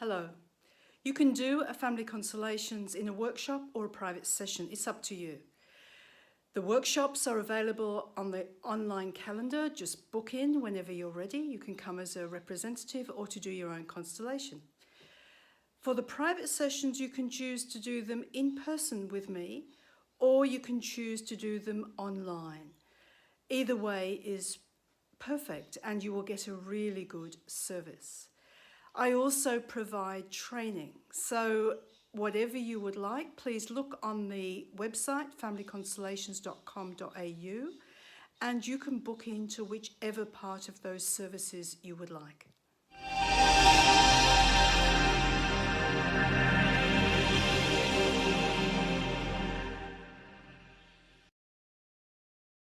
Hello. You can do a family constellations in a workshop or a private session. It's up to you. The workshops are available on the online calendar. Just book in whenever you're ready. You can come as a representative or to do your own constellation. For the private sessions, you can choose to do them in person with me, or you can choose to do them online. Either way is perfect, and you will get a really good service. I also provide training, so whatever you would like, please look on the website familyconstellations.com.au, and you can book into whichever part of those services you would like.